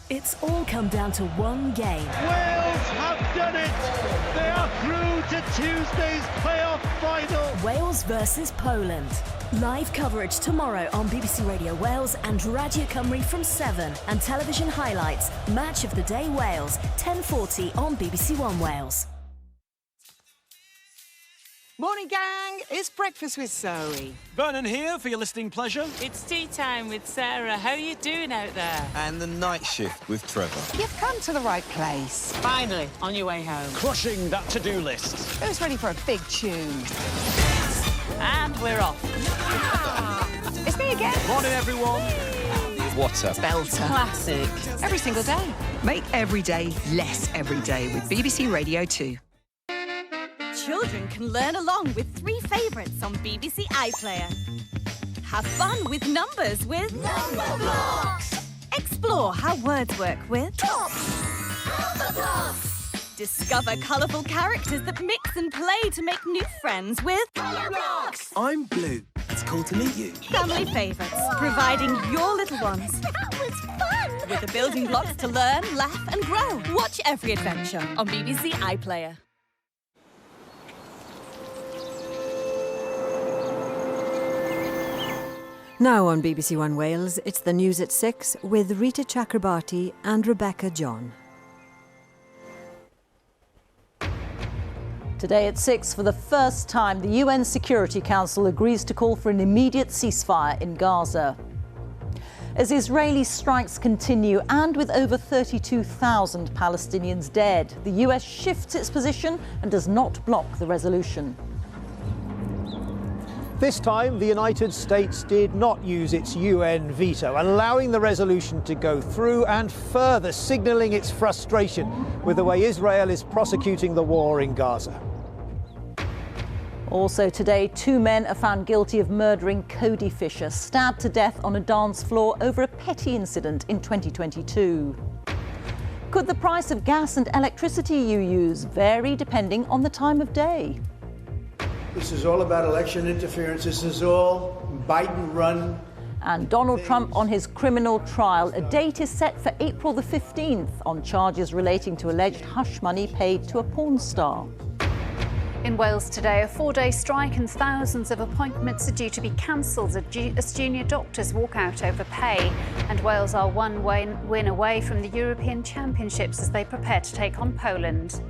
It's all come down to one game. Wales have done it! They are through to Tuesday's playoff final! Wales versus Poland. Live coverage tomorrow on BBC Radio Wales and Radio Cymru from 7. And television highlights. Match of the Day Wales, 10:40 on BBC One Wales. Morning, gang. It's Breakfast with Zoe. Vernon here for your listening pleasure. It's tea time with Sarah. How are you doing out there? And the night shift with Trevor. You've come to the right place. Finally, on your way home. Crushing that to-do list. Who's ready for a big tune? And we're off. It's me again. Morning, everyone. What's up? Belter. Classic. Every single day. Make every day less every day with BBC Radio 2. Children can learn along with 3 favourites on BBC iPlayer. Have fun with numbers with Number Blocks. Explore how words work with Tops. Number Blocks. Discover colourful characters that mix and play to make new friends with Colour Blocks. I'm Blue. It's cool to meet you. Family favourites, providing your little ones. That was fun! With the building blocks to learn, laugh and grow. Watch every adventure on BBC iPlayer. Now on BBC One Wales, it's the news at 6 with Reeta Chakrabarti and Rebecca John. Today at 6, for the first time, the UN Security Council agrees to call for an immediate ceasefire in Gaza. As Israeli strikes continue and with over 32,000 Palestinians dead, the US shifts its position and does not block the resolution. This time, the United States did not use its UN veto, allowing the resolution to go through and further signalling its frustration with the way Israel is prosecuting the war in Gaza. Also today, 2 men are found guilty of murdering Cody Fisher, stabbed to death on a dance floor over a petty incident in 2022. Could the price of gas and electricity you use vary depending on the time of day? This is all about election interference. This is all Biden run. And Donald Trump on his criminal trial. A date is set for April the 15th on charges relating to alleged hush money paid to a porn star. In Wales today, a 4-day strike and thousands of appointments are due to be cancelled as junior doctors walk out over pay. And Wales are one win away from the European Championships as they prepare to take on Poland.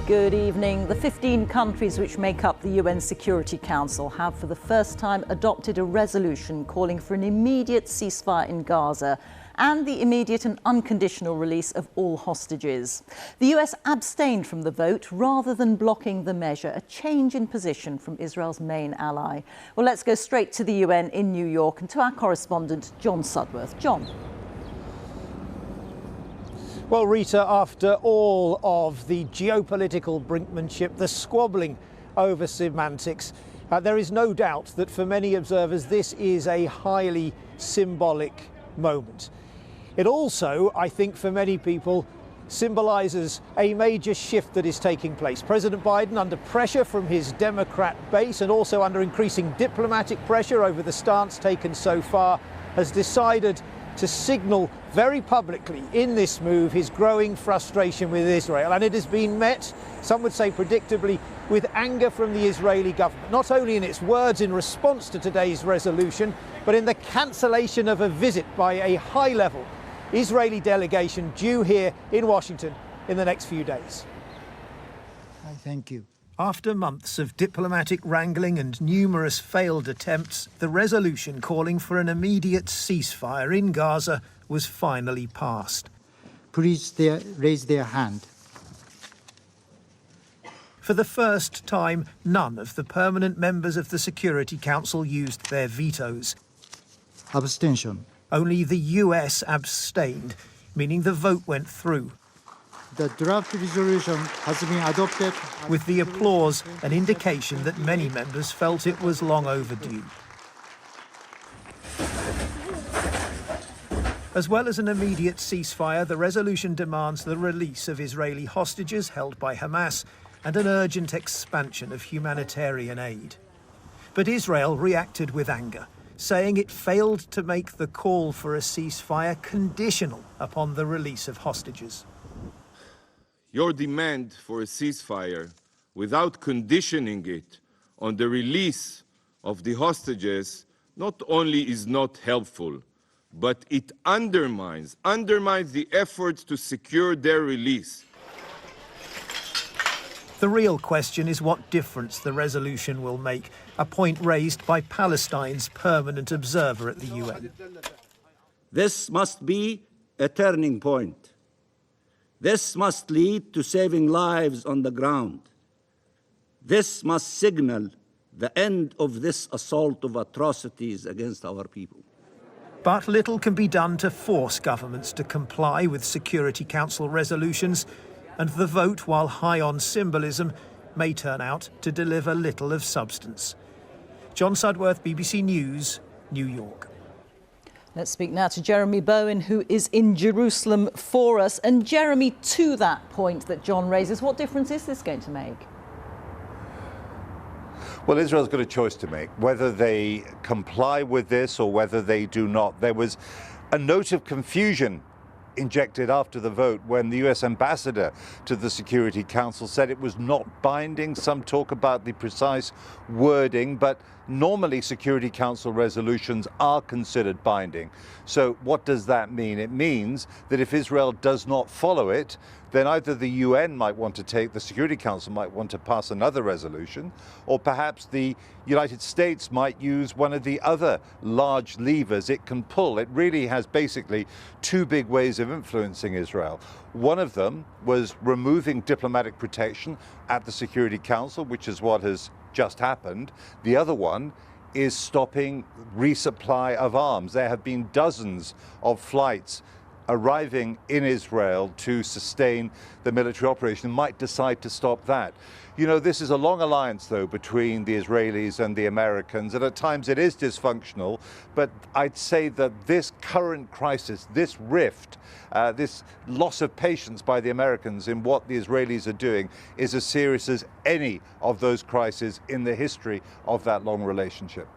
Good evening. The 15 countries which make up the UN Security Council have for the first time adopted a resolution calling for an immediate ceasefire in Gaza and the immediate and unconditional release of all hostages. The US abstained from the vote rather than blocking the measure, a change in position from Israel's main ally. Well, let's go straight to the UN in New York and to our correspondent, John Sudworth. John. Well, Rita, after all of the geopolitical brinkmanship, the squabbling over semantics, there is no doubt that for many observers this is a highly symbolic moment. It also, I think, for many people, symbolises a major shift that is taking place. President Biden, under pressure from his Democrat base and also under increasing diplomatic pressure over the stance taken so far, has decided to signal very publicly in this move his growing frustration with Israel. And it has been met, some would say predictably, with anger from the Israeli government, not only in its words in response to today's resolution, but in the cancellation of a visit by a high-level Israeli delegation due here in Washington in the next few days. Thank you. After months of diplomatic wrangling and numerous failed attempts, the resolution calling for an immediate ceasefire in Gaza was finally passed. Please raise their hand. For the first time, none of the permanent members of the Security Council used their vetoes. Abstention. Only the US abstained, meaning the vote went through. The draft resolution has been adopted. With the applause, an indication that many members felt it was long overdue. As well as an immediate ceasefire, the resolution demands the release of Israeli hostages held by Hamas and an urgent expansion of humanitarian aid. But Israel reacted with anger, saying it failed to make the call for a ceasefire conditional upon the release of hostages. Your demand for a ceasefire without conditioning it on the release of the hostages not only is not helpful, but it undermines the efforts to secure their release. The real question is what difference the resolution will make, a point raised by Palestine's permanent observer at the UN. This must be a turning point. This must lead to saving lives on the ground. This must signal the end of this assault of atrocities against our people. But little can be done to force governments to comply with Security Council resolutions, and the vote, while high on symbolism, may turn out to deliver little of substance. John Sudworth, BBC News, New York. Let's speak now to Jeremy Bowen, who is in Jerusalem for us. And Jeremy, to that point that John raises, what difference is this going to make? Well, Israel's got a choice to make, whether they comply with this or whether they do not. There was a note of confusion injected after the vote when the US ambassador to the Security Council said it was not binding. Some talk about the precise wording, but normally Security Council resolutions are considered binding. So what does that mean? It means that if Israel does not follow it, then either the UN might want to the Security Council might want to pass another resolution, or perhaps the United States might use one of the other large levers it can pull. It really has basically two big ways of influencing Israel. One of them was removing diplomatic protection at the Security Council, which is what has just happened. The other one is stopping resupply of arms. There have been dozens of flights arriving in Israel to sustain the military operation, might decide to stop that. You know, this is a long alliance, though, between the Israelis and the Americans, and at times it is dysfunctional, but I'd say that this current crisis, this rift, this loss of patience by the Americans in what the Israelis are doing is as serious as any of those crises in the history of that long relationship.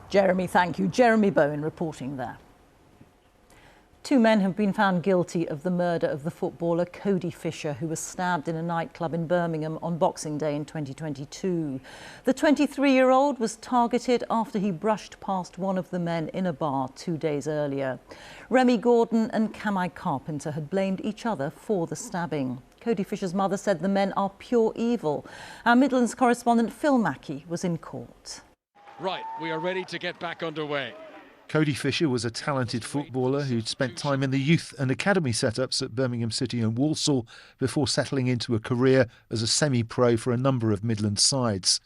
Jeremy, thank you. Jeremy Bowen reporting there. Two men have been found guilty of the murder of the footballer Cody Fisher, who was stabbed in a nightclub in Birmingham on Boxing Day in 2022. The 23-year-old was targeted after he brushed past one of the men in a bar 2 days earlier. Remy Gordon and Kamai Carpenter had blamed each other for the stabbing. Cody Fisher's mother said the men are pure evil. Our Midlands correspondent Phil Mackey was in court. Right, we are ready to get back underway. Cody Fisher was a talented footballer who'd spent time in the youth and academy setups at Birmingham City and Walsall before settling into a career as a semi-pro for a number of Midland sides.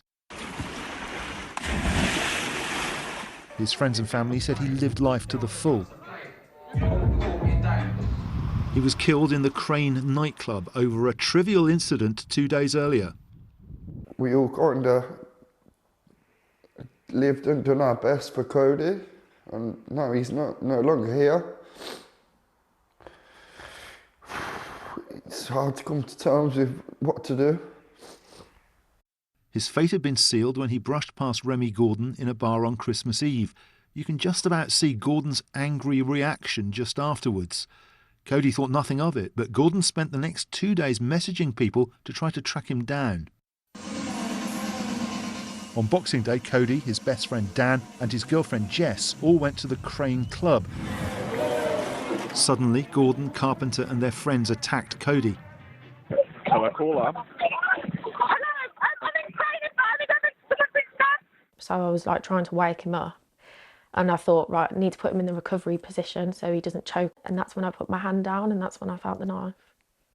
His friends and family said he lived life to the full. He was killed in the Crane nightclub over a trivial incident 2 days earlier. We all kind of lived and done our best for Cody. And no, he's no longer here. It's hard to come to terms with what to do. His fate had been sealed when he brushed past Remy Gordon in a bar on Christmas Eve. You can just about see Gordon's angry reaction just afterwards. Cody thought nothing of it, but Gordon spent the next 2 days messaging people to try to track him down. On Boxing Day, Cody, his best friend Dan and his girlfriend Jess all went to the Crane Club. Suddenly, Gordon, Carpenter and their friends attacked Cody. Can I call up? So I was like trying to wake him up. And I thought, right, I need to put him in the recovery position so he doesn't choke. And that's when I put my hand down and that's when I felt the knife.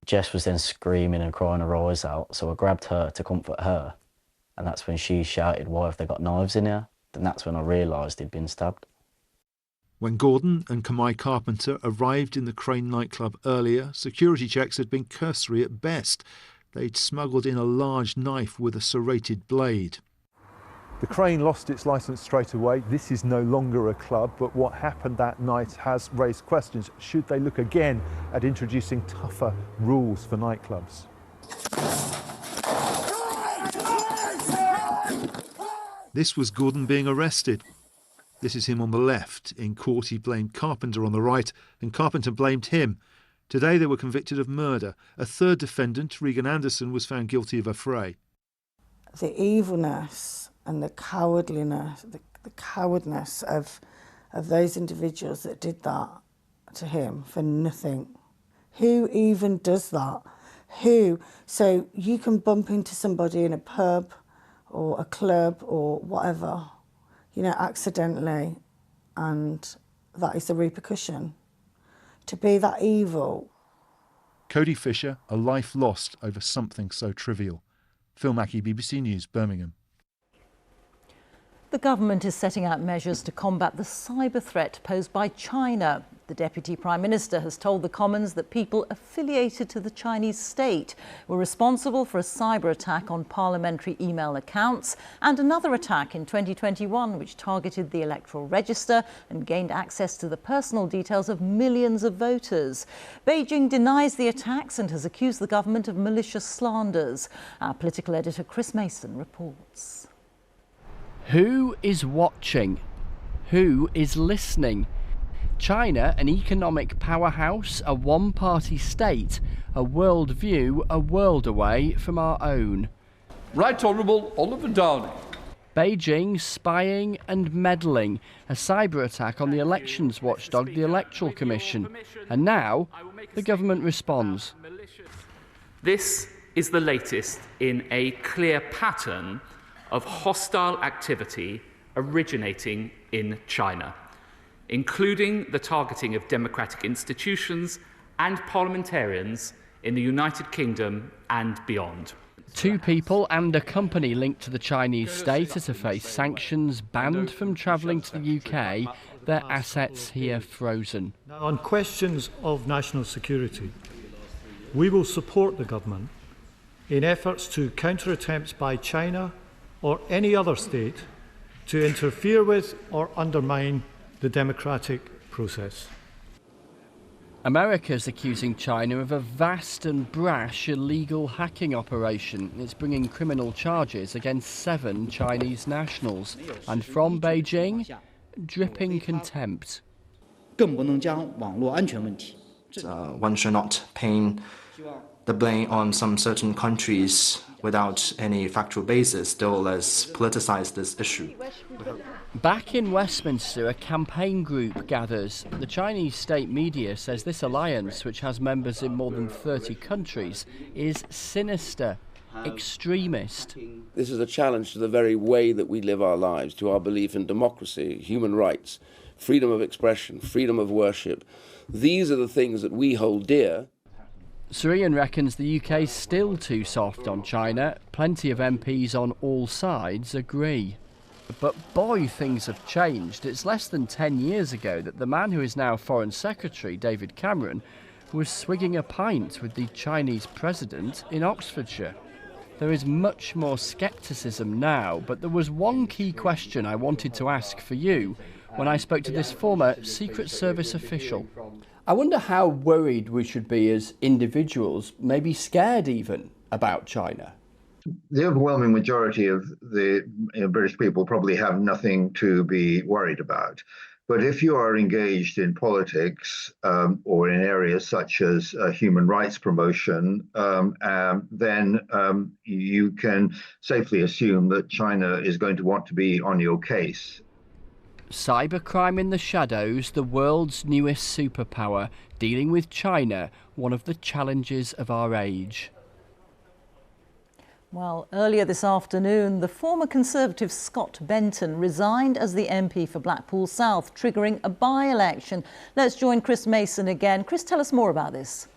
Jess was then screaming and crying her eyes out, so I grabbed her to comfort her. And that's when she shouted, "Why have they got knives in here?" Then that's when I realised he'd been stabbed. When Gordon and Kamai Carpenter arrived in the Crane nightclub earlier, security checks had been cursory at best. They'd smuggled in a large knife with a serrated blade. The Crane lost its licence straight away. This is no longer a club, but what happened that night has raised questions. Should they look again at introducing tougher rules for nightclubs? This was Gordon being arrested. This is him on the left. In court he blamed Carpenter on the right, and Carpenter blamed him. Today they were convicted of murder. A third defendant, Regan Anderson, was found guilty of affray. The evilness and the cowardliness, the cowardness of those individuals that did that to him for nothing. Who even does that? Who? So you can bump into somebody in a pub or a club or whatever, you know, accidentally, and that is the repercussion. To be that evil. Cody Fisher, a life lost over something so trivial. Phil Mackey, BBC News, Birmingham. The government is setting out measures to combat the cyber threat posed by China. The Deputy Prime Minister has told the Commons that people affiliated to the Chinese state were responsible for a cyber attack on parliamentary email accounts and another attack in 2021 which targeted the electoral register and gained access to the personal details of millions of voters. Beijing denies the attacks and has accused the government of malicious slanders. Our political editor Chris Mason reports. Who is watching? Who is listening? China, an economic powerhouse, a one-party state, a world view, a world away from our own. Right Honourable Oliver Downing. Beijing spying and meddling, a cyber attack on the elections watchdog, the Electoral Commission. And now, the government responds. This is the latest in a clear pattern of hostile activity originating in China, including the targeting of democratic institutions and parliamentarians in the United Kingdom and beyond. 2 people and a company linked to the Chinese state are to face sanctions, banned from travelling to the UK, their assets here frozen. Now, on questions of national security, we will support the government in efforts to counter attempts by China or any other state to interfere with or undermine the democratic process. America's accusing China of a vast and brash illegal hacking operation. It's bringing criminal charges against 7 Chinese nationals. And from Beijing, dripping contempt. One should not paint the blame on some certain countries without any factual basis, still less politicise this issue. Back in Westminster, a campaign group gathers. The Chinese state media says this alliance, which has members in more than 30 countries, is sinister, extremist. This is a challenge to the very way that we live our lives, to our belief in democracy, human rights, freedom of expression, freedom of worship. These are the things that we hold dear. Surian reckons the UK's still too soft on China. Plenty of MPs on all sides agree. But boy, things have changed. It's less than 10 years ago that the man who is now Foreign Secretary, David Cameron, was swigging a pint with the Chinese president in Oxfordshire. There is much more scepticism now, but there was one key question I wanted to ask for you when I spoke to this former Secret Service official. I wonder how worried we should be as individuals, maybe scared even, about China. The overwhelming majority of the British people probably have nothing to be worried about. But if you are engaged in politics or in areas such as human rights promotion, then you can safely assume that China is going to want to be on your case. Cybercrime in the shadows, the world's newest superpower, dealing with China, one of the challenges of our age. Well, earlier this afternoon, the former Conservative Scott Benton resigned as the MP for Blackpool South, triggering a by-election. Let's join Chris Mason again. Chris, tell us more about this.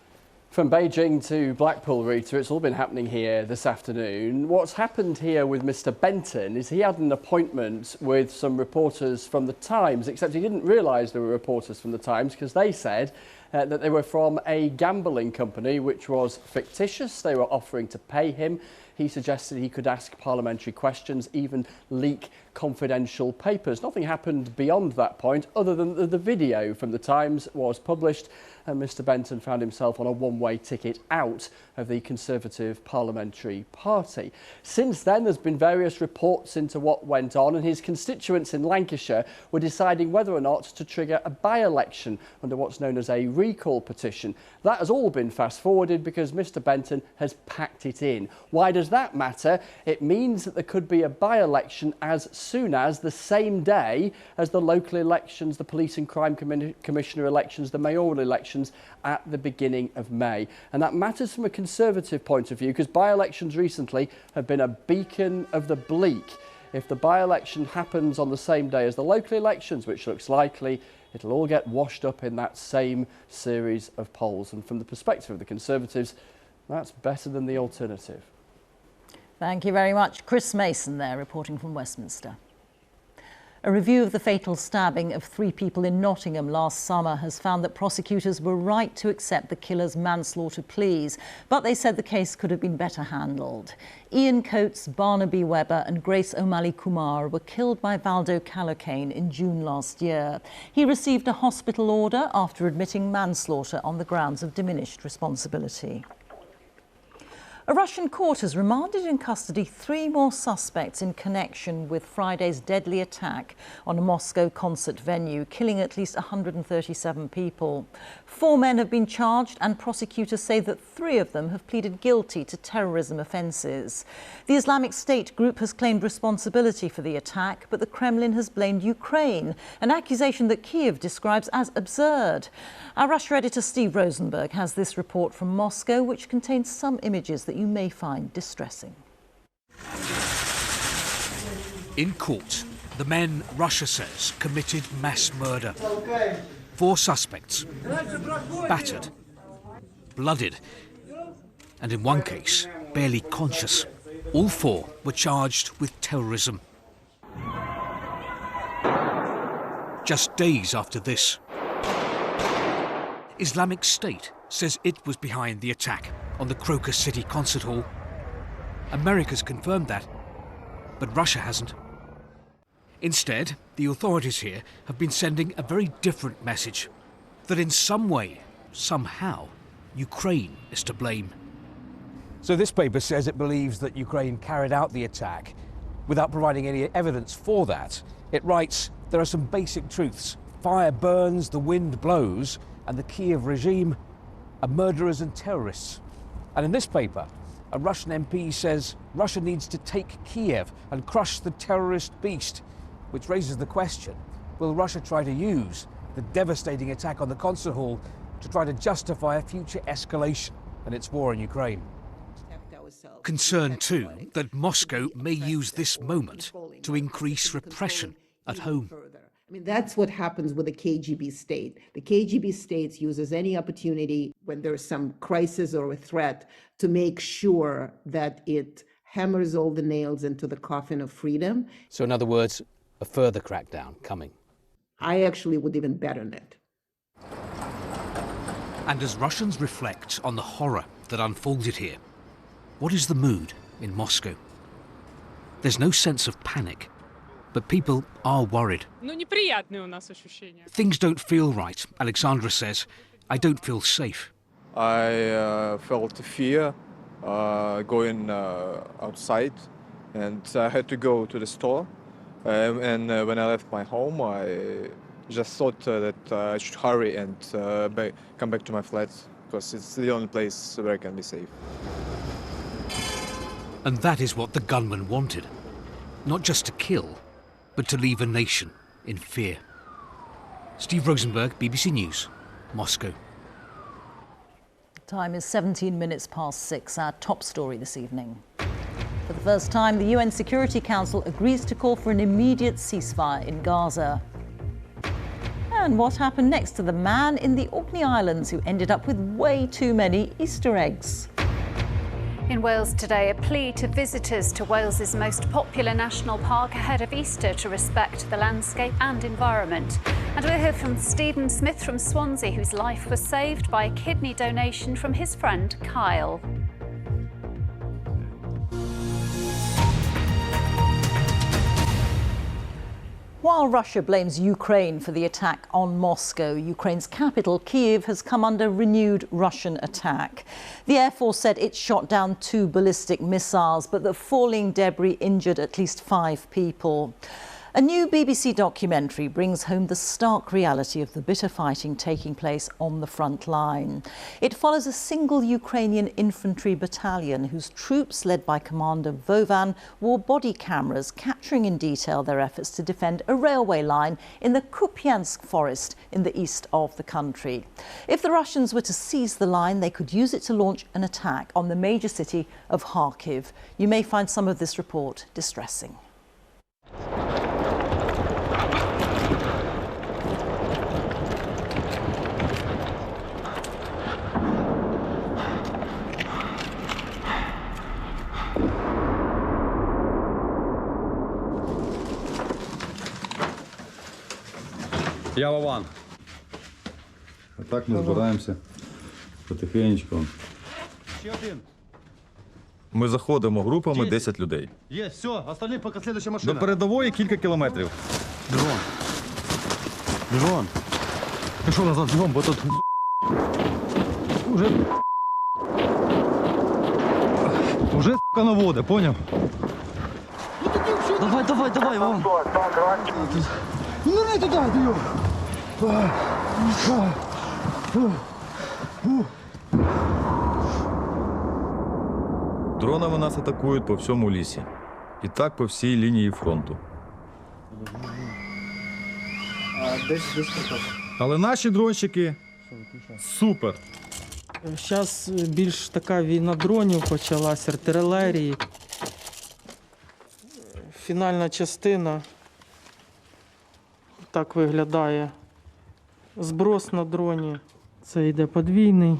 From Beijing to Blackpool, Rita, it's all been happening here this afternoon. What's happened here with Mr. Benton is he had an appointment with some reporters from The Times, except he didn't realise there were reporters from The Times because they said that they were from a gambling company which was fictitious. They were offering to pay him. He suggested he could ask parliamentary questions, even leak confidential papers. Nothing happened beyond that point other than the video from The Times was published and Mr. Benton found himself on a one-way ticket out of the Conservative Parliamentary Party. Since then, there's been various reports into what went on, and his constituents in Lancashire were deciding whether or not to trigger a by-election under what's known as a recall petition. That has all been fast-forwarded because Mr. Benton has packed it in. Why does that matter? It means that there could be a by-election as soon as the same day as the local elections, the Police and Crime Commissioner elections, the mayoral elections at the beginning of May. And that matters from a Conservative point of view because by-elections recently have been a beacon of the bleak. If the by-election happens on the same day as the local elections, which looks likely, it'll all get washed up in that same series of polls. And from the perspective of the Conservatives, that's better than the alternative. Thank you very much. Chris Mason there, reporting from Westminster. A review of the fatal stabbing of 3 people in Nottingham last summer has found that prosecutors were right to accept the killer's manslaughter pleas, but they said the case could have been better handled. Ian Coates, Barnaby Webber and Grace O'Malley Kumar were killed by Valdo Calocane in June last year. He received a hospital order after admitting manslaughter on the grounds of diminished responsibility. A Russian court has remanded in custody 3 more suspects in connection with Friday's deadly attack on a Moscow concert venue, killing at least 137 people. 4 men have been charged and prosecutors say that 3 of them have pleaded guilty to terrorism offences. The Islamic State group has claimed responsibility for the attack, but the Kremlin has blamed Ukraine, an accusation that Kiev describes as absurd. Our Russia editor Steve Rosenberg has this report from Moscow, which contains some images that you may find distressing. In court, the men Russia says committed mass murder. 4 suspects, battered, blooded, and in one case, barely conscious. All 4 were charged with terrorism. Just days after this, Islamic State says it was behind the attack on the Crocus City concert hall. America's confirmed that, but Russia hasn't. Instead, the authorities here have been sending a very different message, that in some way, somehow, Ukraine is to blame. So this paper says it believes that Ukraine carried out the attack without providing any evidence for that. It writes, there are some basic truths. Fire burns, the wind blows, and the Kiev regime are murderers and terrorists. And in this paper, a Russian MP says Russia needs to take Kiev and crush the terrorist beast, which raises the question, will Russia try to use the devastating attack on the concert hall to try to justify a future escalation in its war in Ukraine? Concern too that Moscow may use this moment to increase repression at home. I mean, that's what happens with the KGB state. The KGB state uses any opportunity when there's some crisis or a threat to make sure that it hammers all the nails into the coffin of freedom. So in other words, a further crackdown coming. I actually would even bet on it. And as Russians reflect on the horror that unfolded here, what is the mood in Moscow? There's no sense of panic, but people are worried. Things don't feel right, Alexandra says. I don't feel safe. I felt fear going outside, and I had to go to the store. And when I left my home, I just thought that I should hurry and come back to my flat, because it's the only place where I can be safe. And that is what the gunman wanted. Not just to kill, but to leave a nation in fear. Steve Rosenberg, BBC News, Moscow. Time is 17 minutes past 6, our top story this evening. For the first time, the UN Security Council agrees to call for an immediate ceasefire in Gaza. And what happened next to the man in the Orkney Islands who ended up with way too many Easter eggs? In Wales today, a plea to visitors to Wales's most popular national park ahead of Easter to respect the landscape and environment. And we'll hear from Stephen Smith from Swansea, whose life was saved by a kidney donation from his friend Kyle. While Russia blames Ukraine for the attack on Moscow, Ukraine's capital, Kyiv, has come under renewed Russian attack. The Air Force said it shot down 2 ballistic missiles, but the falling debris injured at least 5 people. A new BBC documentary brings home the stark reality of the bitter fighting taking place on the front line. It follows a single Ukrainian infantry battalion whose troops, led by Commander Vovan, wore body cameras capturing in detail their efforts to defend a railway line in the Kupiansk forest in the east of the country. If the Russians were to seize the line, they could use it to launch an attack on the major city of Kharkiv. You may find some of this report distressing. Я Вован. А так ми збираємося потихеньку. Ще один. Ми заходимо групами 10 людей. Є, все, остальні поки слідуюча машина. До передової кілька кілометрів. Бігом. Бігом. Пішов назад, бігом, бо тут уже наводи, поняв? Давай, давай, давай, Вован. Ну не туди, ти його. Дронами нас атакують по всьому лісі. І так по всій лінії фронту. Але наші дронщики супер. Зараз більш така війна дронів почалась, артилерії. Фінальна частина так виглядає. Зброс на дроні. Це йде подвійний.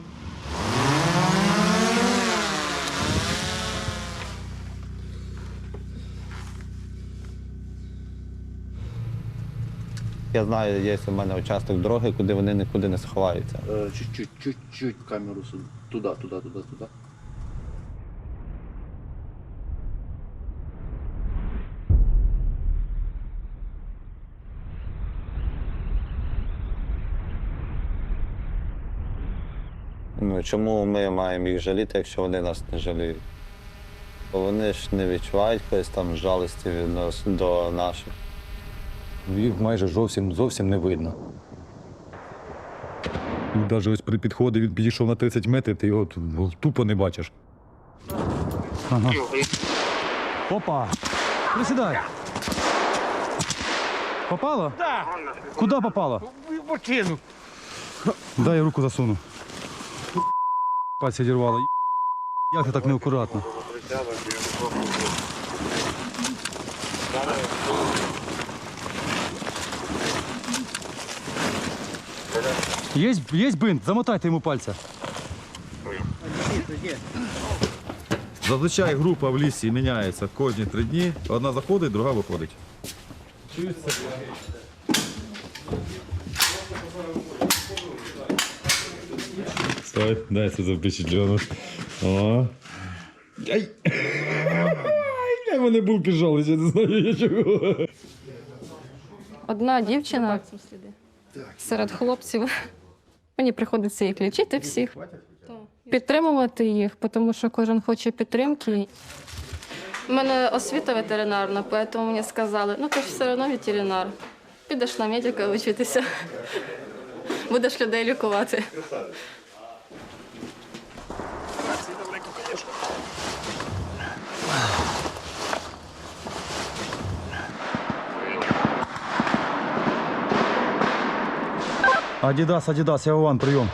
Я знаю, є у мене участок дороги, куди вони нікуди не сховаються. Чуть-чуть камеру сюди. Туди. Ну, чому ми маємо їх жаліти, якщо вони нас не жаліють? Бо вони ж не відчувають якоїсь там жалості до наших. Їх майже зовсім не видно. Навіть ось при підході він підійшов на 30 метрів, ти його тупо не бачиш. Ага. Опа! Присідай! Попало? Да. Куди попало? В бочину. Дай я руку засуну. Пальці дірвало. Як це так неаккуратно? Є бинт, замотайте йому пальця. Зазвичай група в лісі міняється кожні 3 дні. Одна заходить, друга виходить. Стой, дай це запечатлено. О. Ай! Я в мене був піжалий, я не знаю я чого. Одна дівчина серед хлопців. Мені приходиться їх лічити всіх, підтримувати їх, тому що кожен хоче підтримки. У мене освіта ветеринарна, тому мені сказали, ну ти ж все одно ветеринар, підеш на медика вчитися, будеш людей лікувати. Адідас, я Вован, прийом.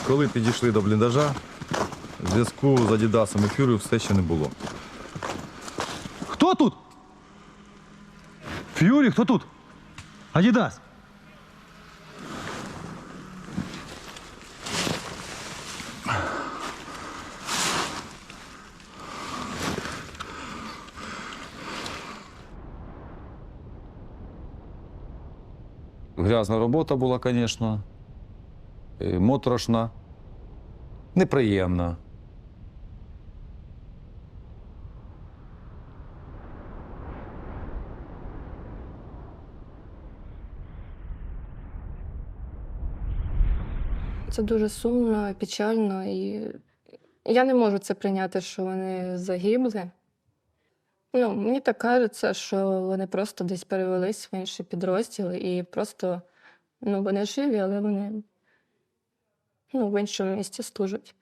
Коли підійшли до бліндажа, зв'язку з Адідасом і Фюрою все ще не було. Хто тут? Ф'юрі, хто тут? Адидас. Грязна робота була, звісно, моторошна, неприємна. Це дуже сумно, печально, і я не можу це прийняти, що вони загибли. Ну, мені так кажеться, що вони просто десь перевелись в інші підрозділи і просто, ну, вони живі, але вони, ну, в іншому місці служать.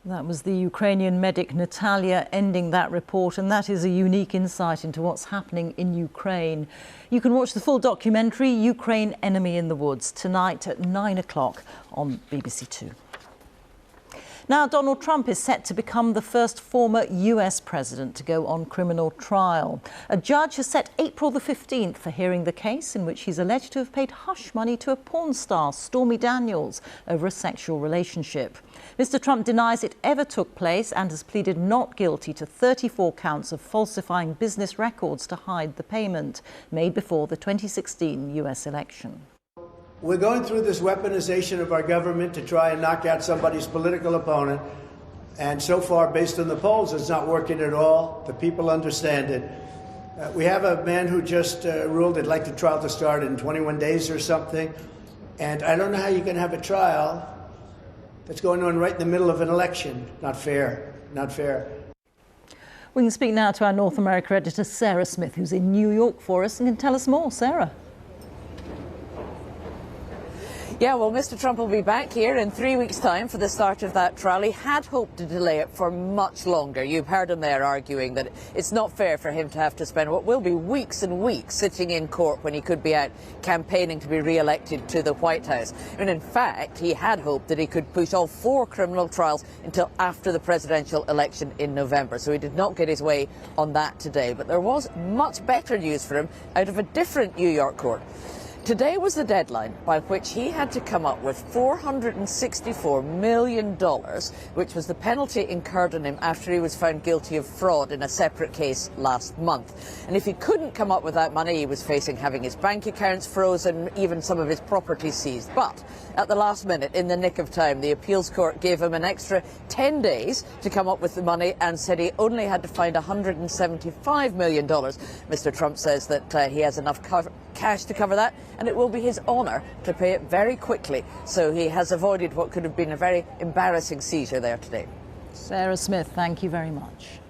That was the Ukrainian medic Natalia ending that report, and that is a unique insight into what's happening in Ukraine. You can watch the full documentary, Ukraine Enemy in the Woods, tonight at 9 o'clock on BBC Two. Now, Donald Trump is set to become the first former US president to go on criminal trial. A judge has set April the 15th for hearing the case in which he's alleged to have paid hush money to a porn star, Stormy Daniels, over a sexual relationship. Mr. Trump denies it ever took place and has pleaded not guilty to 34 counts of falsifying business records to hide the payment made before the 2016 US election. We're going through this weaponization of our government to try and knock out somebody's political opponent. And so far, based on the polls, it's not working at all. The people understand it. We have a man who just ruled he'd like the trial to start in 21 days or something. And I don't know how you can have a trial that's going on right in the middle of an election. Not fair. Not fair. We can speak now to our North America editor, Sarah Smith, who's in New York for us and can tell us more. Sarah. Yeah, well, Mr. Trump will be back here in 3 weeks' time for the start of that trial. He had hoped to delay it for much longer. You've heard him there arguing that it's not fair for him to have to spend what will be weeks and weeks sitting in court when he could be out campaigning to be re-elected to the White House. And in fact, he had hoped that he could push all 4 criminal trials until after the presidential election in November. So he did not get his way on that today. But there was much better news for him out of a different New York court. Today was the deadline by which he had to come up with $464 million, which was the penalty incurred on him after he was found guilty of fraud in a separate case last month. And if he couldn't come up with that money, he was facing having his bank accounts frozen, even some of his property seized. But at the last minute, in the nick of time, the appeals court gave him an extra 10 days to come up with the money and said he only had to find $175 million. Mr. Trump says that he has enough cash to cover that, and it will be his honour to pay it very quickly. So he has avoided what could have been a very embarrassing seizure there today. Sarah Smith, thank you very much.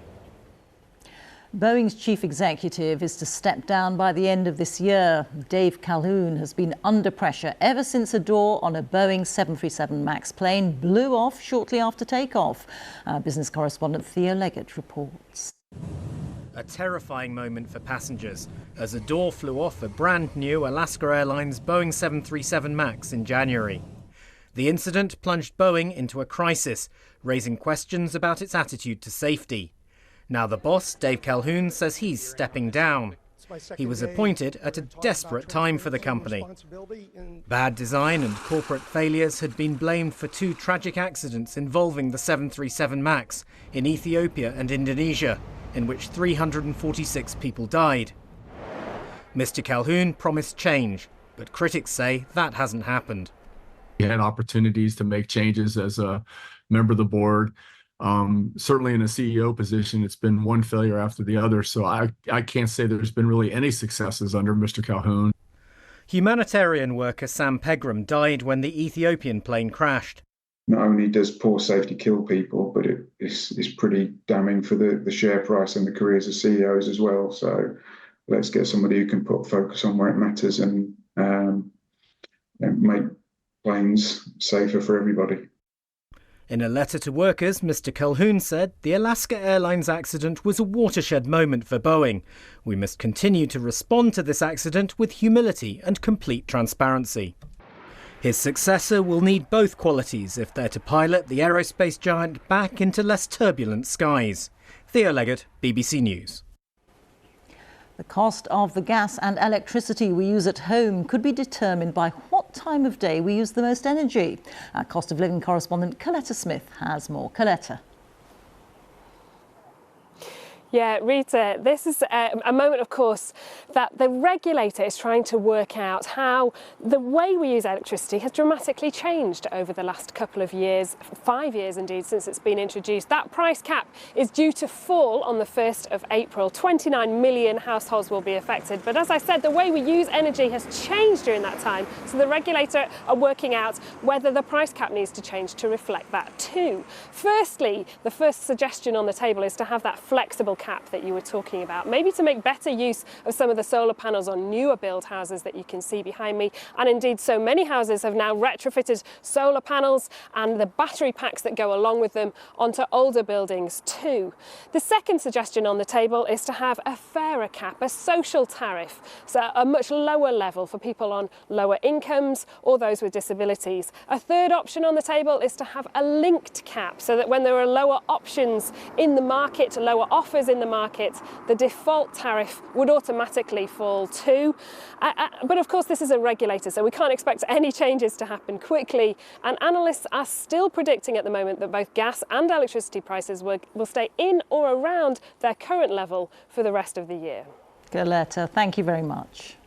Boeing's chief executive is to step down by the end of this year. Dave Calhoun has been under pressure ever since a door on a Boeing 737 MAX plane blew off shortly after takeoff. Our business correspondent Theo Leggett reports. A terrifying moment for passengers as a door flew off a brand new Alaska Airlines Boeing 737 MAX in January. The incident plunged Boeing into a crisis, raising questions about its attitude to safety. Now the boss, Dave Calhoun, says he's stepping down. He was appointed at a desperate time for the company. Bad design and corporate failures had been blamed for 2 tragic accidents involving the 737 MAX in Ethiopia and Indonesia, in which 346 people died. Mr. Calhoun promised change, but critics say that hasn't happened. He had opportunities to make changes as a member of the board. Certainly in a CEO position, it's been one failure after the other, so I can't say there's been really any successes under Mr. Calhoun. Humanitarian worker Sam Pegram died when the Ethiopian plane crashed. Not only does poor safety kill people, but it's pretty damning for the share price and the careers of CEOs as well. So let's get somebody who can put focus on where it matters and make planes safer for everybody. In a letter to workers, Mr. Calhoun said the Alaska Airlines accident was a watershed moment for Boeing. We must continue to respond to this accident with humility and complete transparency. His successor will need both qualities if they're to pilot the aerospace giant back into less turbulent skies. Theo Leggett, BBC News. The cost of the gas and electricity we use at home could be determined by what time of day we use the most energy. Our cost of living correspondent Coletta Smith has more. Coletta. Yeah, Rita, this is a moment, of course, that the regulator is trying to work out how the way we use electricity has dramatically changed over the last couple of years, 5 years indeed, since it's been introduced. That price cap is due to fall on the 1st of April. 29 million households will be affected. But as I said, the way we use energy has changed during that time. So the regulator are working out whether the price cap needs to change to reflect that too. Firstly, the first suggestion on the table is to have that flexible cap that you were talking about, maybe to make better use of some of the solar panels on newer build houses that you can see behind me. And indeed, so many houses have now retrofitted solar panels and the battery packs that go along with them onto older buildings too. The second suggestion on the table is to have a fairer cap, a social tariff, so a much lower level for people on lower incomes or those with disabilities. A third option on the table is to have a linked cap, so that when there are lower options in the market, lower offers in the market, the default tariff would automatically fall too. But of course, this is a regulator, so we can't expect any changes to happen quickly. And analysts are still predicting at the moment that both gas and electricity prices will stay in or around their current level for the rest of the year. Coletta, thank you very much.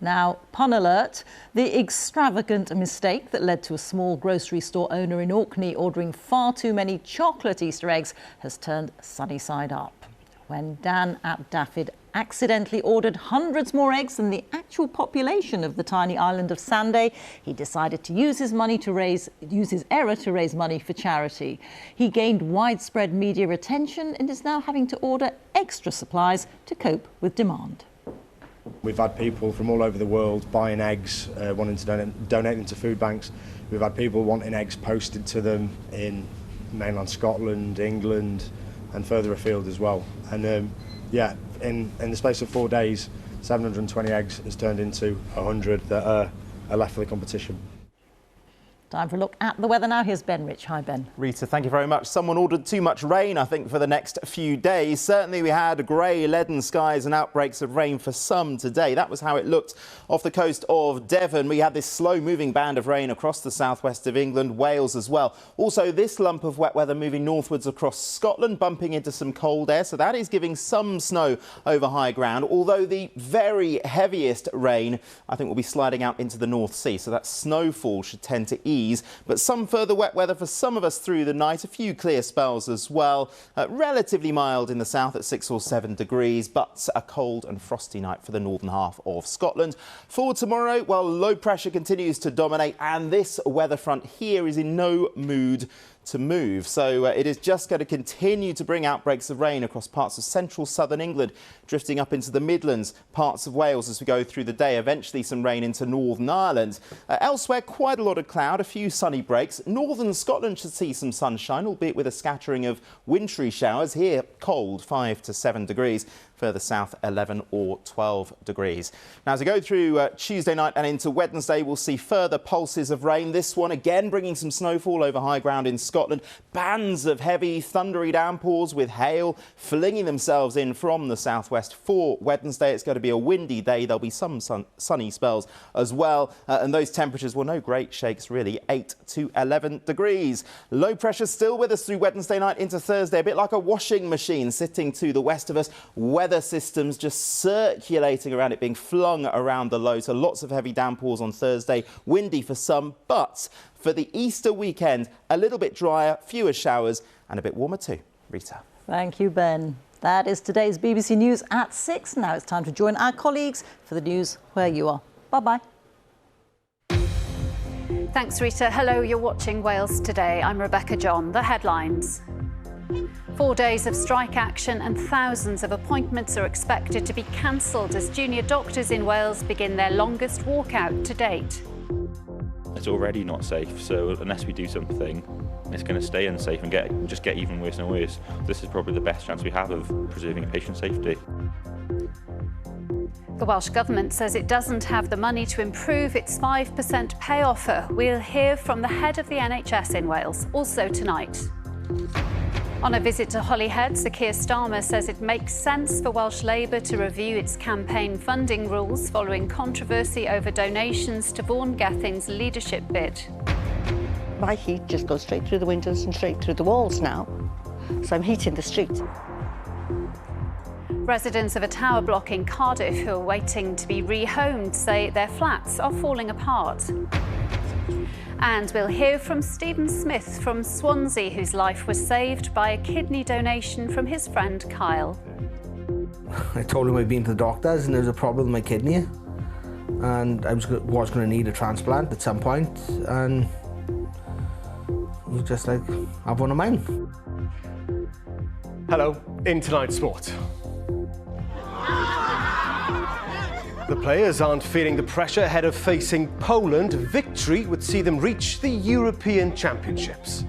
Now, pun alert, the extravagant mistake that led to a small grocery store owner in Orkney ordering far too many chocolate Easter eggs has turned sunny side up. When Dan at Daffyd accidentally ordered hundreds more eggs than the actual population of the tiny island of Sanday, he decided to use his error to raise money for charity. He gained widespread media attention and is now having to order extra supplies to cope with demand. We've had people from all over the world buying eggs, wanting to donate them to food banks. We've had people wanting eggs posted to them in mainland Scotland, England and further afield as well. And yeah, in the space of 4 days, 720 eggs has turned into 100 that are left for the competition. Time for a look at the weather now. Here's Ben Rich. Hi, Ben. Rita, thank you very much. Someone ordered too much rain, I think, for the next few days. Certainly we had grey, leaden skies and outbreaks of rain for some today. That was how it looked off the coast of Devon. We had this slow-moving band of rain across the southwest of England, Wales as well. Also, this lump of wet weather moving northwards across Scotland, bumping into some cold air. So that is giving some snow over high ground, although the very heaviest rain, I think, will be sliding out into the North Sea. So that snowfall should tend to ease. But some further wet weather for some of us through the night. A few clear spells as well. Relatively mild in the south at 6 or 7 degrees, but a cold and frosty night for the northern half of Scotland. For tomorrow, well, low pressure continues to dominate, and this weather front here is in no mood to move. So it is just going to continue to bring outbreaks of rain across parts of central southern England, drifting up into the Midlands, parts of Wales as we go through the day. Eventually some rain into Northern Ireland. Elsewhere, quite a lot of cloud, a few sunny breaks. Northern Scotland should see some sunshine, albeit with a scattering of wintry showers. Here, cold, 5 to 7 degrees. Further south, 11 or 12 degrees. Now, as we go through Tuesday night and into Wednesday, we'll see further pulses of rain. This one, again, bringing some snowfall over high ground in Scotland. Bands of heavy, thundery downpours with hail flinging themselves in from the southwest. For Wednesday, it's going to be a windy day. There'll be some sunny spells as well. And those temperatures, well, no great shakes, really. 8 to 11 degrees. Low pressure still with us through Wednesday night into Thursday. A bit like a washing machine sitting to the west of us. Weather systems just circulating around it, being flung around the low. So lots of heavy downpours on Thursday, windy for some, but for the Easter weekend, a little bit drier, fewer showers and a bit warmer too. Rita. Thank you, Ben. That is today's BBC News at 6. Now it's time to join our colleagues for the news where you are. Bye-bye. Thanks, Rita. Hello, you're watching Wales Today. I'm Rebecca John. The headlines. 4 days of strike action and thousands of appointments are expected to be cancelled as junior doctors in Wales begin their longest walkout to date. It's already not safe, so unless we do something, it's going to stay unsafe and just get even worse and worse. This is probably the best chance we have of preserving patient safety. The Welsh Government says it doesn't have the money to improve its 5% pay offer. We'll hear from the head of the NHS in Wales, also tonight. On a visit to Holyhead, Sir Keir Starmer says it makes sense for Welsh Labour to review its campaign funding rules following controversy over donations to Vaughan Gething's leadership bid. My heat just goes straight through the windows and straight through the walls now, so I'm heating the street. Residents of a tower block in Cardiff who are waiting to be rehomed say their flats are falling apart. And we'll hear from Stephen Smith from Swansea, whose life was saved by a kidney donation from his friend Kyle. I told him I'd been to the doctors and there was a problem with my kidney and I was going to need a transplant at some point, and he was just like, have one of mine. Hello, in tonight's sport. The players aren't feeling the pressure ahead of facing Poland. Victory would see them reach the European Championships.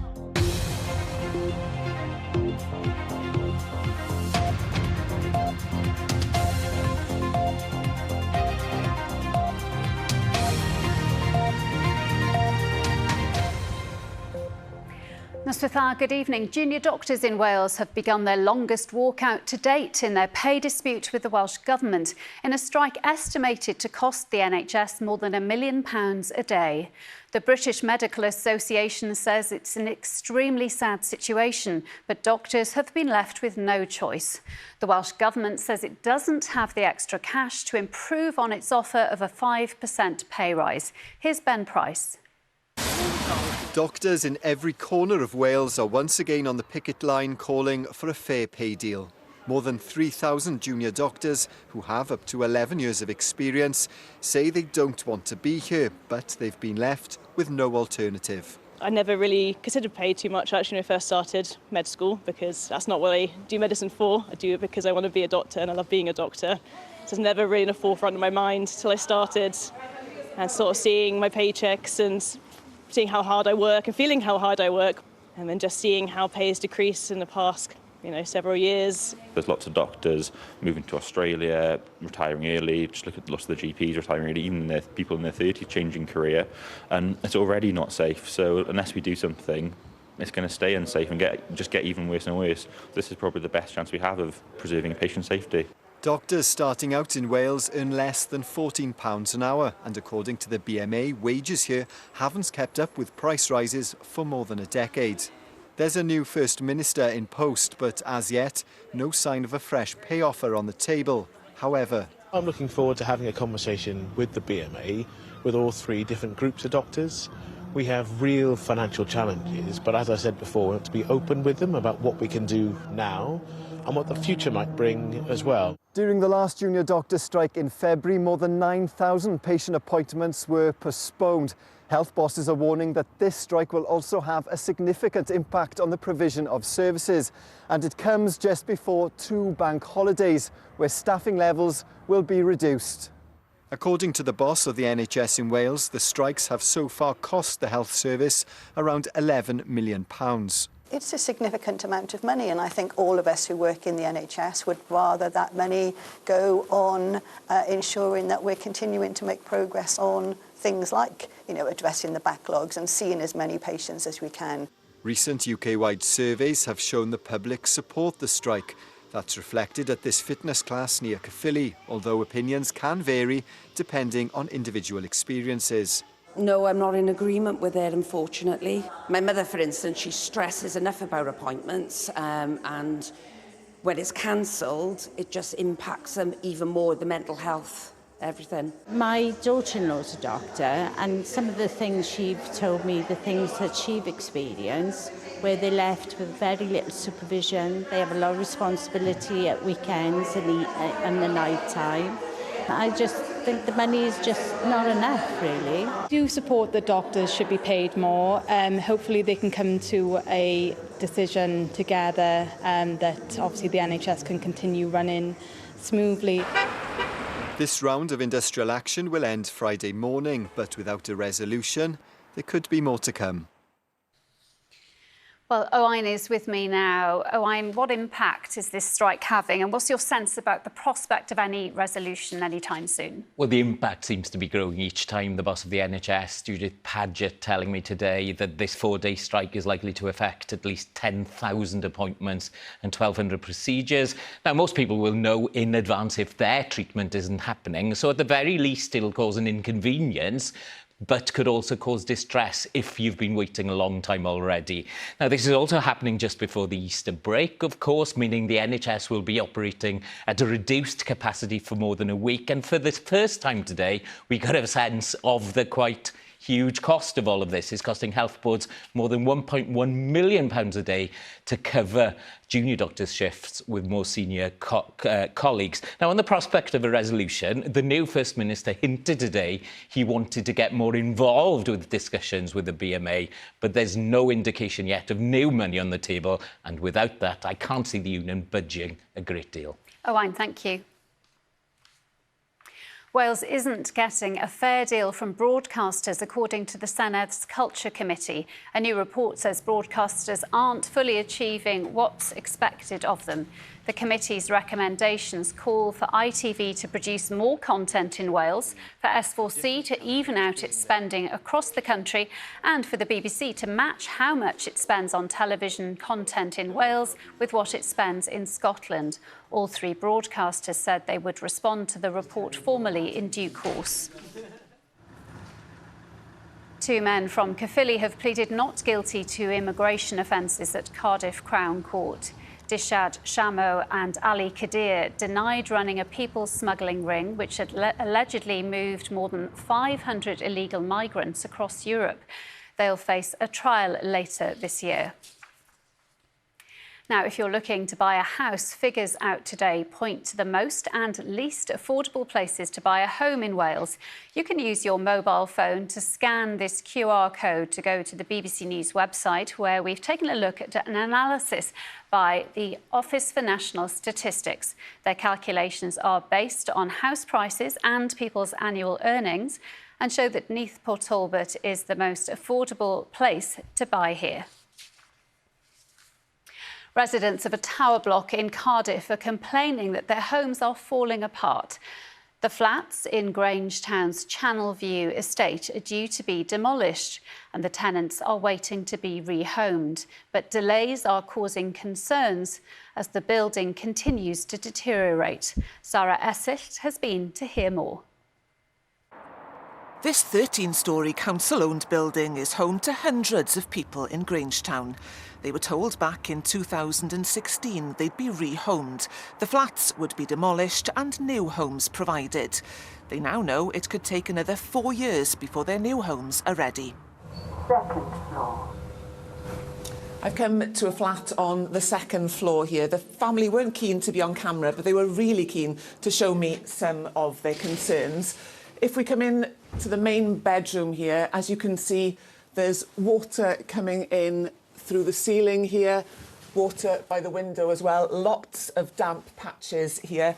Noswitha, good evening. Junior doctors in Wales have begun their longest walkout to date in their pay dispute with the Welsh Government, in a strike estimated to cost the NHS more than £1 million a day. The British Medical Association says it's an extremely sad situation, but doctors have been left with no choice. The Welsh Government says it doesn't have the extra cash to improve on its offer of a 5% pay rise. Here's Ben Price. Doctors in every corner of Wales are once again on the picket line calling for a fair pay deal. More than 3,000 junior doctors who have up to 11 years of experience say they don't want to be here, but they've been left with no alternative. I never really considered pay too much actually when I first started med school, because that's not what I do medicine for. I do it because I want to be a doctor and I love being a doctor. So it's never really in the forefront of my mind till I started, and sort of seeing my paychecks and seeing how hard I work and feeling how hard I work, and then just seeing how pay has decreased in the past, several years. There's lots of doctors moving to Australia, retiring early. Just look at lots of the GPs retiring early, even the people in their 30s changing career, and it's already not safe. So unless we do something, it's going to stay unsafe and just get even worse and worse. This is probably the best chance we have of preserving patient safety. Doctors starting out in Wales earn less than £14 an hour, and according to the BMA, wages here haven't kept up with price rises for more than a decade. There's a new First Minister in post, but as yet, no sign of a fresh pay offer on the table. However, I'm looking forward to having a conversation with the BMA, with all three different groups of doctors. We have real financial challenges, but as I said before, we want to be open with them about what we can do now and what the future might bring as well. during the last junior doctor strike in February, more than 9,000 patient appointments were postponed. Health bosses are warning that this strike will also have a significant impact on the provision of services. And it comes just before 2 bank holidays, where staffing levels will be reduced. According to the boss of the NHS in Wales, the strikes have so far cost the health service around £11 million. It's a significant amount of money, and I think all of us who work in the NHS would rather that money go on ensuring that we're continuing to make progress on things like, addressing the backlogs and seeing as many patients as we can. Recent UK-wide surveys have shown the public support the strike. That's reflected at this fitness class near Caerphilly, although opinions can vary depending on individual experiences. No, I'm not in agreement with it, unfortunately. My mother, for instance, she stresses enough about appointments, and when it's cancelled, it just impacts them even more, the mental health, everything. My daughter-in-law's a doctor, and some of the things she's told me, the things that she's experienced, where they're left with very little supervision, they have a lot of responsibility at weekends and the night time. I just think the money is just not enough, really. I do support that doctors should be paid more. Hopefully they can come to a decision together that obviously the NHS can continue running smoothly. This round of industrial action will end Friday morning, but without a resolution, there could be more to come. Well, Owain is with me now. Owain, what impact is this strike having, and what's your sense about the prospect of any resolution anytime soon? Well, the impact seems to be growing each time. The boss of the NHS, Judith Paget, telling me today that this 4-day strike is likely to affect at least 10,000 appointments and 1,200 procedures. Now, most people will know in advance if their treatment isn't happening, so at the very least it'll cause an inconvenience, but could also cause distress if you've been waiting a long time already. Now, this is also happening just before the Easter break, of course, meaning the NHS will be operating at a reduced capacity for more than a week. And for the first time today, we got a sense of the quite huge cost of all of this. It's costing health boards more than £1.1 million a day to cover junior doctors' shifts with more senior colleagues. Now, on the prospect of a resolution, the new First Minister hinted today he wanted to get more involved with discussions with the BMA, but there's no indication yet of new money on the table, and without that, I can't see the union budging a great deal. Owain, thank you. Wales isn't getting a fair deal from broadcasters, according to the Senedd's Culture Committee. A new report says broadcasters aren't fully achieving what's expected of them. The committee's recommendations call for ITV to produce more content in Wales, for S4C to even out its spending across the country, and for the BBC to match how much it spends on television content in Wales with what it spends in Scotland. All three broadcasters said they would respond to the report formally in due course. Two men from Caerphilly have pleaded not guilty to immigration offences at Cardiff Crown Court. Dishad Shamo and Ali Kadir denied running a people smuggling ring which had allegedly moved more than 500 illegal migrants across Europe. They'll face a trial later this year. Now, if you're looking to buy a house, figures out today point to the most and least affordable places to buy a home in Wales. You can use your mobile phone to scan this QR code to go to the BBC News website, where we've taken a look at an analysis by the Office for National Statistics. Their calculations are based on house prices and people's annual earnings and show that Neath Port Talbot is the most affordable place to buy here. Residents of a tower block in Cardiff are complaining that their homes are falling apart. The flats in Grangetown's Channel View estate are due to be demolished, and the tenants are waiting to be rehomed. But delays are causing concerns as the building continues to deteriorate. Sarah Essett has been to hear more. This 13-storey council-owned building is home to hundreds of people in Grangetown. They were told back in 2016 they'd be rehomed. The flats would be demolished and new homes provided. They now know it could take another 4 years before their new homes are ready. Second floor. I've come to a flat on the second floor here. The family weren't keen to be on camera, but they were really keen to show me some of their concerns. If we come in to the main bedroom here, as you can see, there's water coming in through the ceiling here, water by the window as well, lots of damp patches here.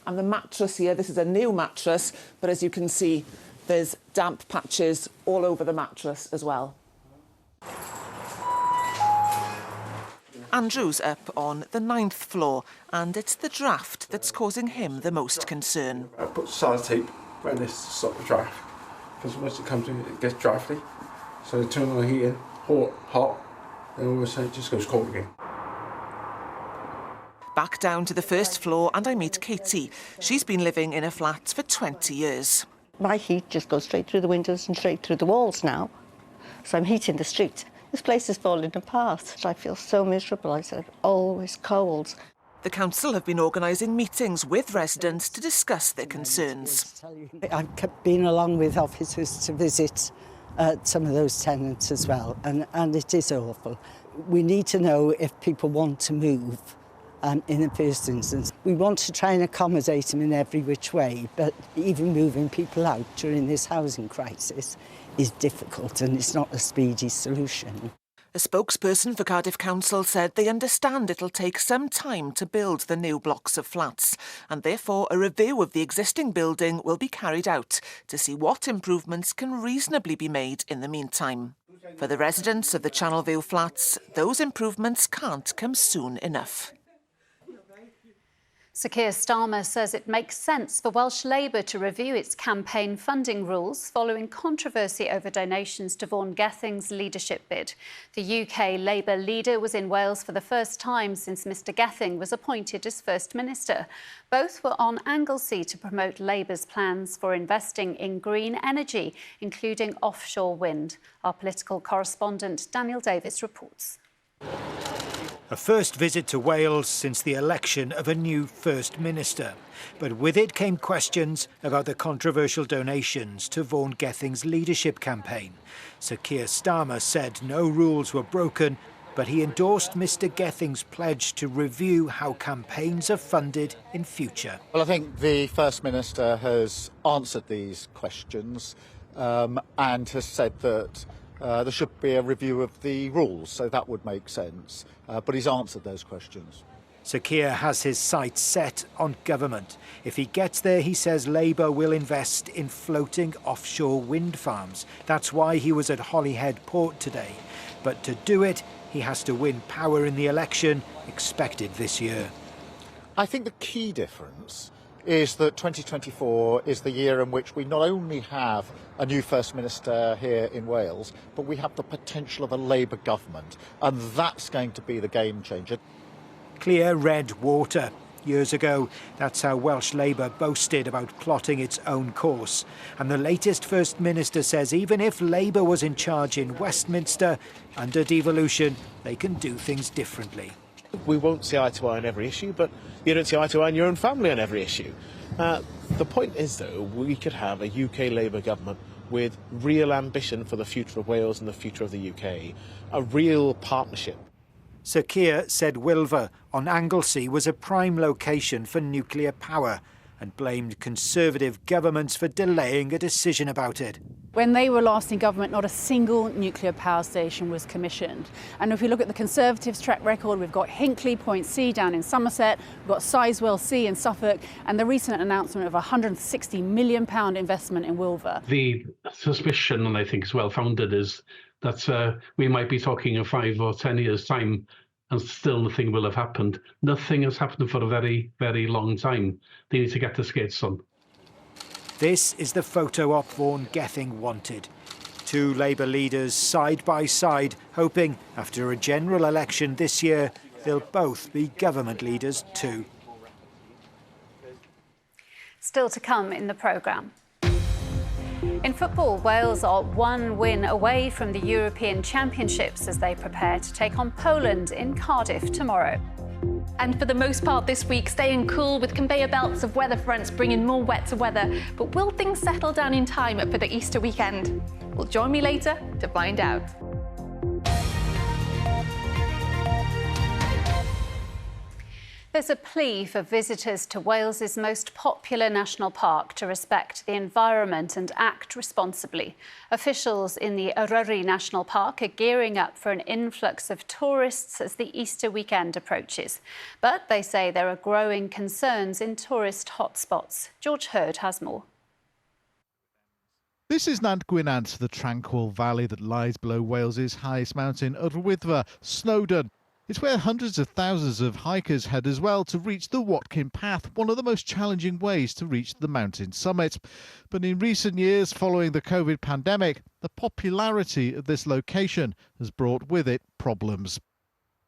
And the mattress here, this is a new mattress, but as you can see, there's damp patches all over the mattress as well. Andrew's up on the 9th floor, and it's the draft that's causing him the most concern. I put sellotape around this to stop the draft, because once it comes in, it gets drafty. So I turn on the heating, hot, and all of a sudden it just goes cold again. Back down to the first floor, and I meet Katie. She's been living in a flat for 20 years. My heat just goes straight through the windows and straight through the walls now. So I'm heating the street. This place is falling apart. I feel so miserable. I said, always cold. The council have been organising meetings with residents to discuss their concerns. I've been along with officers to visit some of those tenants as well, and it is awful. We need to know if people want to move in the first instance. We want to try and accommodate them in every which way, but even moving people out during this housing crisis is difficult, and it's not a speedy solution. A spokesperson for Cardiff Council said they understand it'll take some time to build the new blocks of flats, and therefore a review of the existing building will be carried out to see what improvements can reasonably be made in the meantime. For the residents of the Channel View flats, those improvements can't come soon enough. Sir Keir Starmer says it makes sense for Welsh Labour to review its campaign funding rules following controversy over donations to Vaughan Gething's leadership bid. The UK Labour leader was in Wales for the first time since Mr Gething was appointed as First Minister. Both were on Anglesey to promote Labour's plans for investing in green energy, including offshore wind. Our political correspondent Daniel Davis reports. A first visit to Wales since the election of a new First Minister. But with it came questions about the controversial donations to Vaughan Gething's leadership campaign. Sir Keir Starmer said no rules were broken, but he endorsed Mr Gething's pledge to review how campaigns are funded in future. Well, I think the First Minister has answered these questions and has said that there should be a review of the rules, so that would make sense. But he's answered those questions. Sir Keir has his sights set on government. If he gets there, he says Labour will invest in floating offshore wind farms. That's why he was at Holyhead Port today. But to do it, he has to win power in the election expected this year. I think the key difference is that 2024 is the year in which we not only have a new First Minister here in Wales, but we have the potential of a Labour government, and that's going to be the game changer. Clear red water. Years ago, that's how Welsh Labour boasted about plotting its own course. And the latest First Minister says even if Labour was in charge in Westminster, under devolution, they can do things differently. We won't see eye to eye on every issue, but you don't see eye to eye in your own family on every issue. The point is, though, we could have a UK Labour government with real ambition for the future of Wales and the future of the UK, a real partnership. Sir Keir said Wilver on Anglesey was a prime location for nuclear power and blamed Conservative governments for delaying a decision about it. When they were last in government, not a single nuclear power station was commissioned. And if we look at the Conservatives' track record, we've got Hinkley Point C down in Somerset, we've got Sizewell C in Suffolk, and the recent announcement of a £160 million investment in Wilver. The suspicion, and I think it's well founded, is that we might be talking in 5 or 10 years' time and still nothing will have happened. Nothing has happened for a very, very long time. They need to get the skates on. This is the photo op Vaughan Gething wanted. Two Labour leaders side by side, hoping after a general election this year, they'll both be government leaders too. Still to come in the programme. In football, Wales are one win away from the European Championships as they prepare to take on Poland in Cardiff tomorrow. And for the most part this week, staying cool with conveyor belts of weather fronts bringing more wetter weather. But will things settle down in time for the Easter weekend? Well, join me later to find out. There's a plea for visitors to Wales's most popular national park to respect the environment and act responsibly. Officials in the Eryri National Park are gearing up for an influx of tourists as the Easter weekend approaches. But they say there are growing concerns in tourist hotspots. George Hurd has more. This is Nant Gwynant, the tranquil valley that lies below Wales's highest mountain, Yr Wyddfa, Snowdon. It's where hundreds of thousands of hikers head as well to reach the Watkin Path, one of the most challenging ways to reach the mountain summit. But in recent years, following the COVID pandemic, the popularity of this location has brought with it problems.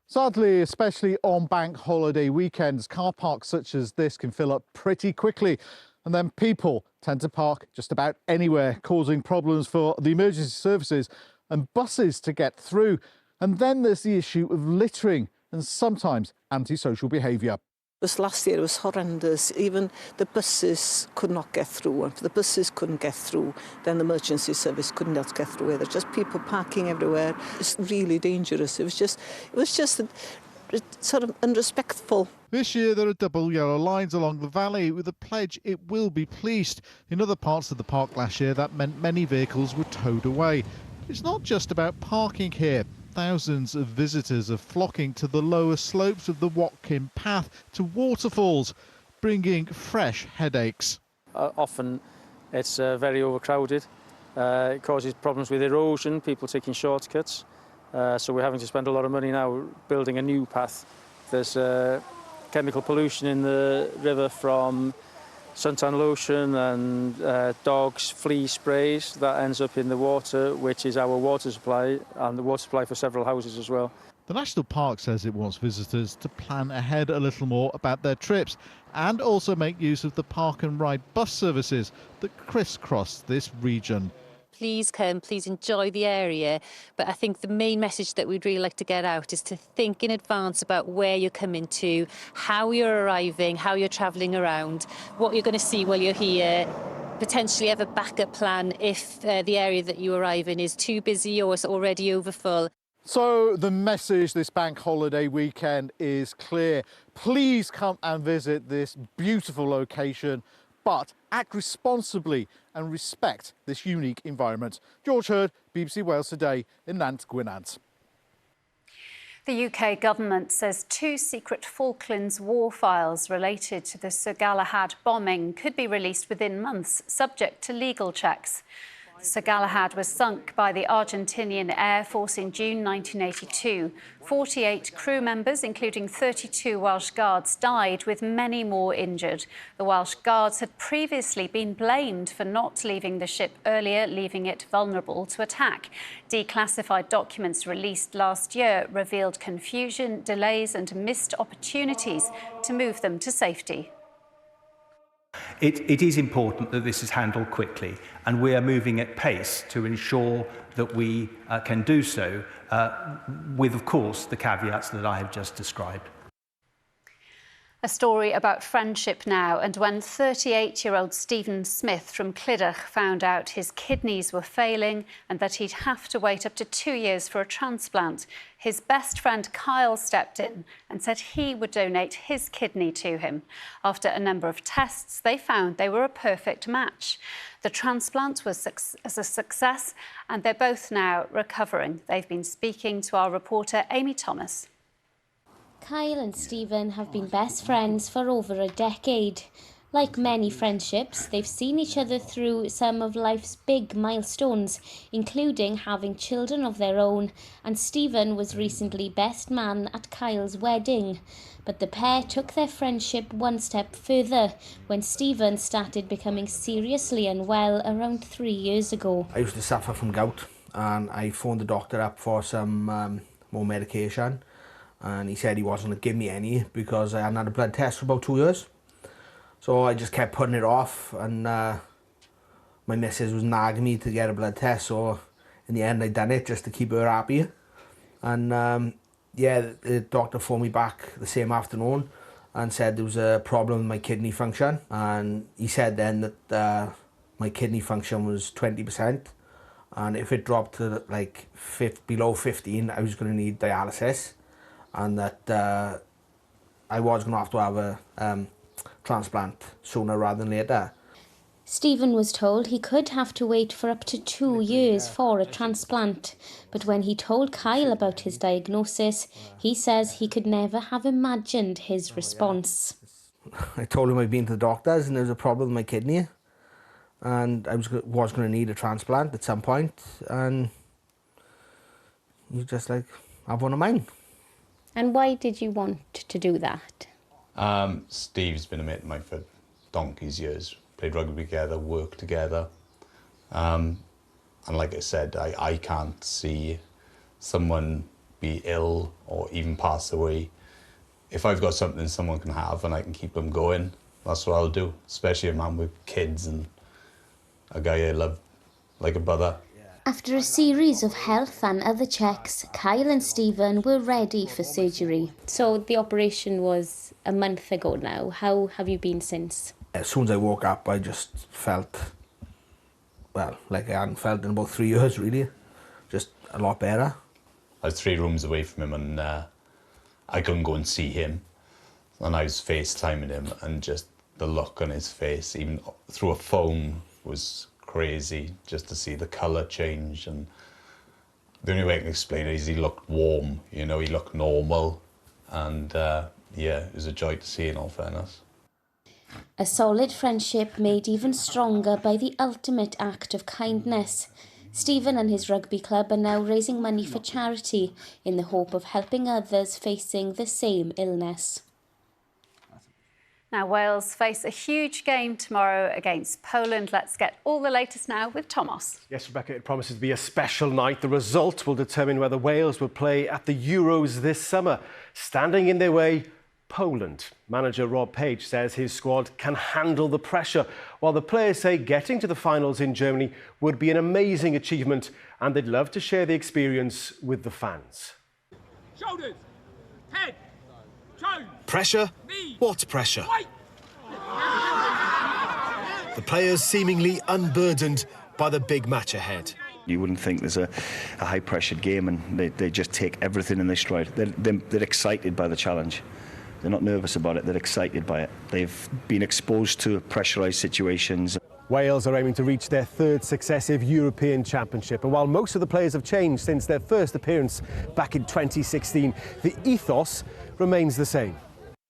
Sadly, especially on bank holiday weekends, car parks such as this can fill up pretty quickly. And then people tend to park just about anywhere, causing problems for the emergency services and buses to get through. And then there's the issue of littering and sometimes antisocial behaviour. This last year was horrendous. Even the buses could not get through. And if the buses couldn't get through, then the emergency service couldn't get through either. Just people parking everywhere. It's really dangerous. It was just sort of unrespectful. This year there are double yellow lines along the valley with a pledge it will be policed. In other parts of the park last year, that meant many vehicles were towed away. It's not just about parking here. Thousands of visitors are flocking to the lower slopes of the Watkin Path to waterfalls, bringing fresh headaches. Often it's very overcrowded It causes problems with erosion, people taking shortcuts. So we're having to spend a lot of money now building a new path. There's chemical pollution in the river from suntan lotion and dogs' flea sprays that ends up in the water, which is our water supply and the water supply for several houses as well. The National Park says it wants visitors to plan ahead a little more about their trips and also make use of the park and ride bus services that crisscross this region. Please come, please enjoy the area. But I think the main message that we'd really like to get out is to think in advance about where you're coming to, how you're arriving, how you're travelling around, what you're going to see while you're here. Potentially have a backup plan if the area that you arrive in is too busy or is already overfull. So the message this bank holiday weekend is clear. Please come and visit this beautiful location, but act responsibly and respect this unique environment. George Hurd, BBC Wales Today in Nant Gwynant. The UK government says 2 secret Falklands war files related to the Sir Galahad bombing could be released within months, subject to legal checks. Sir Galahad was sunk by the Argentinian Air Force in June 1982. 48 crew members, including 32 Welsh Guards, died, with many more injured. The Welsh Guards had previously been blamed for not leaving the ship earlier, leaving it vulnerable to attack. Declassified documents released last year revealed confusion, delays and missed opportunities to move them to safety. It is important that this is handled quickly, and we are moving at pace to ensure that we can do so with, of course, the caveats that I have just described. A story about friendship now, and when 38-year-old Stephen Smith from Clydach found out his kidneys were failing and that he'd have to wait up to 2 years for a transplant, his best friend Kyle stepped in and said he would donate his kidney to him. After a number of tests, they found they were a perfect match. The transplant was a success, and they're both now recovering. They've been speaking to our reporter Amy Thomas. Kyle and Stephen have been best friends for over a decade. Like many friendships, they've seen each other through some of life's big milestones, including having children of their own, and Stephen was recently best man at Kyle's wedding. But the pair took their friendship one step further when Stephen started becoming seriously unwell around 3 years ago. I used to suffer from gout, and I phoned the doctor up for some more medication. And he said he wasn't going to give me any because I hadn't had a blood test for about 2 years. So I just kept putting it off, and my missus was nagging me to get a blood test, so in the end I done it just to keep her happy. And yeah, the doctor phoned me back the same afternoon and said there was a problem with my kidney function, and he said then that my kidney function was 20%, and if it dropped to like below 15 I was going to need dialysis. And that I was going to have a transplant sooner rather than later. Stephen was told he could have to wait for up to 2 years for a transplant. But when he told Kyle about his diagnosis, he says he could never have imagined his response. I told him I'd been to the doctors and there was a problem with my kidney. And I was going to need a transplant at some point. And he's just like, have one of mine. And why did you want to do that? Steve's been a mate of mine for donkey's years. Played rugby together, worked together. And like I said, I can't see someone be ill or even pass away. If I've got something someone can have and I can keep them going, that's what I'll do. Especially a man with kids and a guy I love like a brother. After a series of health and other checks, Kyle and Stephen were ready for surgery. So the operation was a month ago now. How have you been since? As soon as I woke up, I just felt, well, like I hadn't felt in about 3 years, really. Just a lot better. I was 3 rooms away from him and I couldn't go and see him. And I was FaceTiming him, and just the look on his face, even through a phone, was crazy, just to see the colour change. And the only way I can explain it is he looked warm, you know, he looked normal. And yeah, it was a joy to see, in all fairness. A solid friendship made even stronger by the ultimate act of kindness. Stephen and his rugby club are now raising money for charity in the hope of helping others facing the same illness. Now, Wales face a huge game tomorrow against Poland. Let's get all the latest now with Thomas. Yes, Rebecca, it promises to be a special night. The result will determine whether Wales will play at the Euros this summer. Standing in their way, Poland. Manager Rob Page says his squad can handle the pressure, while the players say getting to the finals in Germany would be an amazing achievement and they'd love to share the experience with the fans. Shoulders, head, toes. Pressure? What pressure? The players seemingly unburdened by the big match ahead. You wouldn't think there's a high-pressured game, and they just take everything in their stride. They're excited by the challenge. They're not nervous about it, they're excited by it. They've been exposed to pressurised situations. Wales are aiming to reach their third successive European Championship, and while most of the players have changed since their first appearance back in 2016, the ethos remains the same.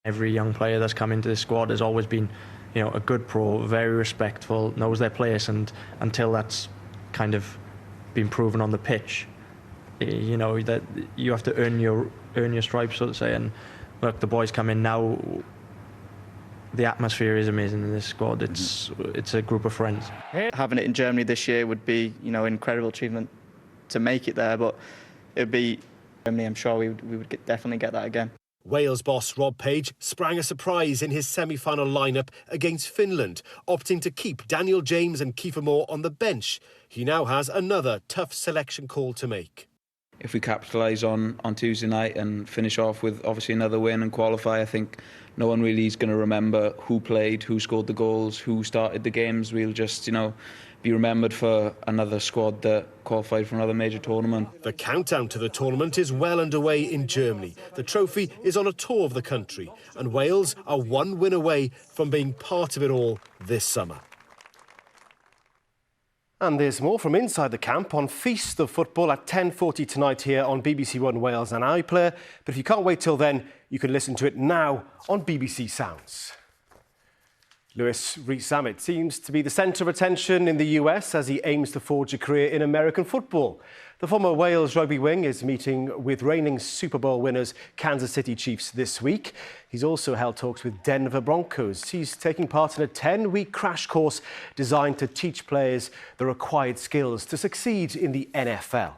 Every young player that's come into the squad has always been, a good pro, very respectful, knows their place, and until that's kind of been proven on the pitch, that you have to earn your stripes, so to say. And look, the boys come in now. The atmosphere is amazing in this squad. It's a group of friends. Having it in Germany this year would be, an incredible achievement to make it there, but it would be Germany. I'm sure we would definitely get that again. Wales boss Rob Page sprang a surprise in his semi-final lineup against Finland, opting to keep Daniel James and Kiefer Moore on the bench. He now has another tough selection call to make. If we capitalise on Tuesday night and finish off with obviously another win and qualify, I think no one really is going to remember who played, who scored the goals, who started the games. We'll just, be remembered for another squad that qualified for another major tournament. The countdown to the tournament is well underway in Germany. The trophy is on a tour of the country, and Wales are one win away from being part of it all this summer. And there's more from inside the camp on Feast of Football at 10:40 tonight here on BBC One Wales and iPlayer. But if you can't wait till then, you can listen to it now on BBC Sounds. Lewis Rees-Zammit seems to be the centre of attention in the US as he aims to forge a career in American football. The former Wales rugby wing is meeting with reigning Super Bowl winners Kansas City Chiefs this week. He's also held talks with Denver Broncos. He's taking part in a 10-week crash course designed to teach players the required skills to succeed in the NFL.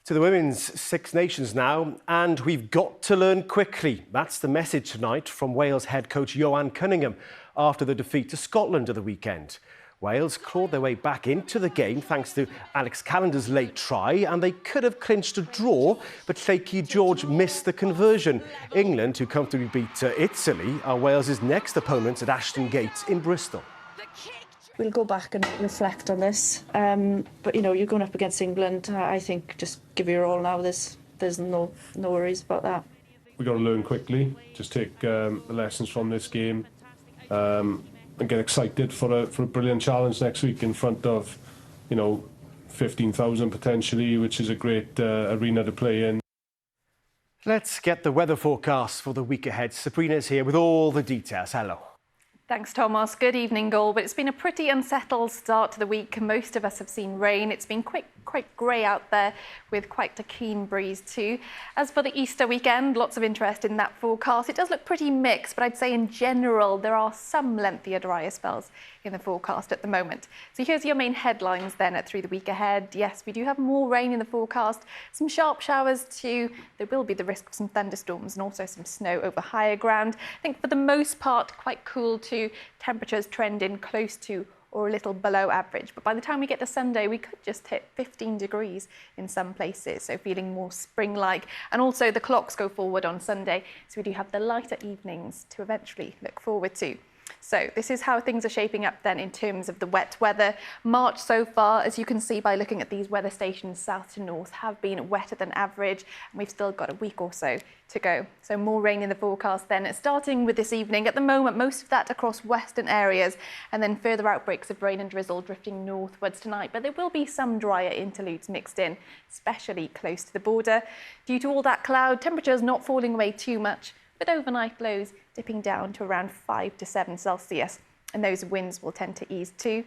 To the Women's Six Nations now, and we've got to learn quickly. That's the message tonight from Wales head coach Joanne Cunningham after the defeat to Scotland at the weekend. Wales clawed their way back into the game thanks to Alex Callender's late try, and they could have clinched a draw, but Shaky George missed the conversion. England, who comfortably beat Italy, are Wales's next opponents at Ashton Gate in Bristol. We'll go back and reflect on this. But, you're going up against England. I think just give your all now. There's no worries about that. We've got to learn quickly, just take the lessons from this game and get excited for a brilliant challenge next week in front of, 15,000 potentially, which is a great arena to play in. Let's get the weather forecast for the week ahead. Sabrina's here with all the details. Hello. Thanks, Thomas. Good evening, all. But it's been a pretty unsettled start to the week. Most of us have seen rain. It's been quite grey out there with quite a keen breeze too. As for the Easter weekend, lots of interest in that forecast. It does look pretty mixed, but I'd say in general there are some lengthier, drier spells in the forecast at the moment. So here's your main headlines then through the week ahead. Yes, we do have more rain in the forecast, some sharp showers too. There will be the risk of some thunderstorms and also some snow over higher ground. I think for the most part quite cool too. Temperatures trending close to or a little below average. But by the time we get to Sunday, we could just hit 15 degrees in some places, so feeling more spring-like. And also the clocks go forward on Sunday, so we do have the lighter evenings to eventually look forward to. So this is how things are shaping up then in terms of the wet weather. March so far, as you can see by looking at these weather stations south to north, have been wetter than average, and we've still got a week or so to go. So more rain in the forecast then, starting with this evening. At the moment, most of that across western areas, and then further outbreaks of rain and drizzle drifting northwards tonight. But there will be some drier interludes mixed in, especially close to the border. Due to all that cloud, temperatures not falling away too much. with overnight lows dipping down to around 5 to 7 Celsius. And those winds will tend to ease too.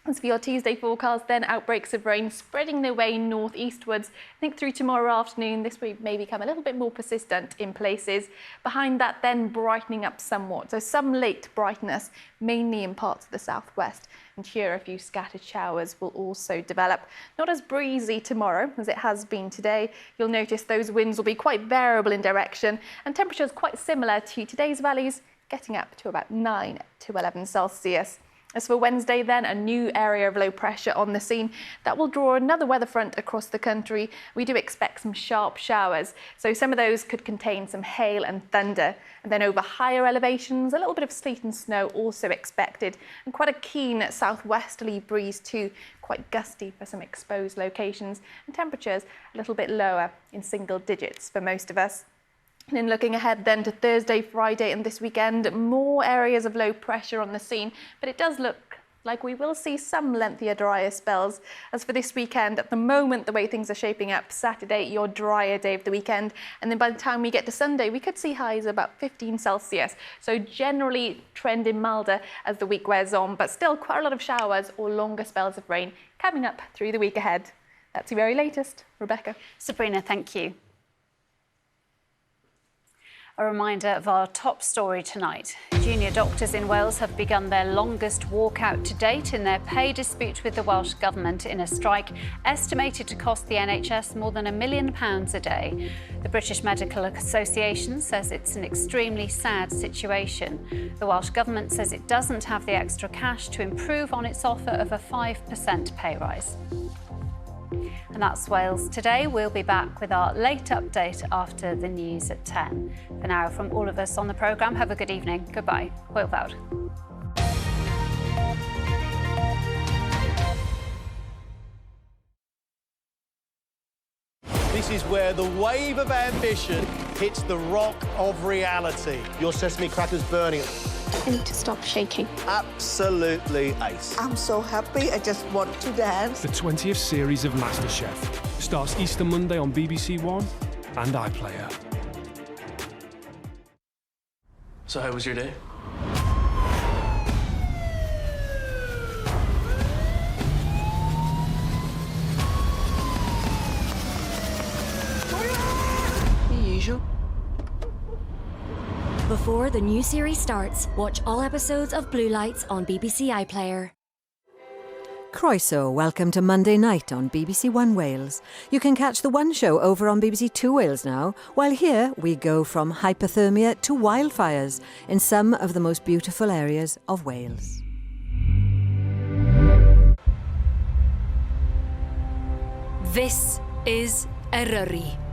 As for your Tuesday forecast, then outbreaks of rain spreading their way northeastwards. I think through tomorrow afternoon, this may become a little bit more persistent in places. Behind that, then brightening up somewhat. So some late brightness, mainly in parts of the southwest. And here, a few scattered showers will also develop. Not as breezy tomorrow as it has been today. You'll notice those winds will be quite variable in direction and temperatures quite similar to today's valleys, getting up to about 9 to 11 Celsius. As for Wednesday then, a new area of low pressure on the scene that will draw another weather front across the country. We do expect some sharp showers, so some of those could contain some hail and thunder. And then over higher elevations, a little bit of sleet and snow also expected, and quite a keen southwesterly breeze too, quite gusty for some exposed locations, and temperatures a little bit lower in single digits for most of us. And in looking ahead then to Thursday, Friday and this weekend, more areas of low pressure on the scene, but it does look like we will see some lengthier, drier spells. As for this weekend, at the moment, the way things are shaping up, Saturday, your drier day of the weekend, and then by the time we get to Sunday, we could see highs of about 15 Celsius. So generally trending milder as the week wears on, but still quite a lot of showers or longer spells of rain coming up through the week ahead. That's the very latest. Rebecca. Sabrina, thank you. A reminder of our top story tonight. Junior doctors in Wales have begun their longest walkout to date in their pay dispute with the Welsh Government in a strike estimated to cost the NHS more than £1 million a day. The British Medical Association says it's an extremely sad situation. The Welsh Government says it doesn't have the extra cash to improve on its offer of a 5% pay rise. And that's Wales Today. We'll be back with our late update after the news at 10. For now, from all of us on the programme, have a good evening. Goodbye. Hwyl fawr. This is where the wave of ambition hits the rock of reality. Your sesame cracker's burning. I need to stop shaking. Absolutely ace. I'm so happy, I just want to dance. The 20th series of MasterChef starts Easter Monday on BBC One and iPlayer. So how was your day? The usual. Before the new series starts, watch all episodes of Blue Lights on BBC iPlayer. Croeso, welcome to Monday Night on BBC One Wales. You can catch the One show over on BBC Two Wales now, while here we go from hypothermia to wildfires in some of the most beautiful areas of Wales. This is Eryri.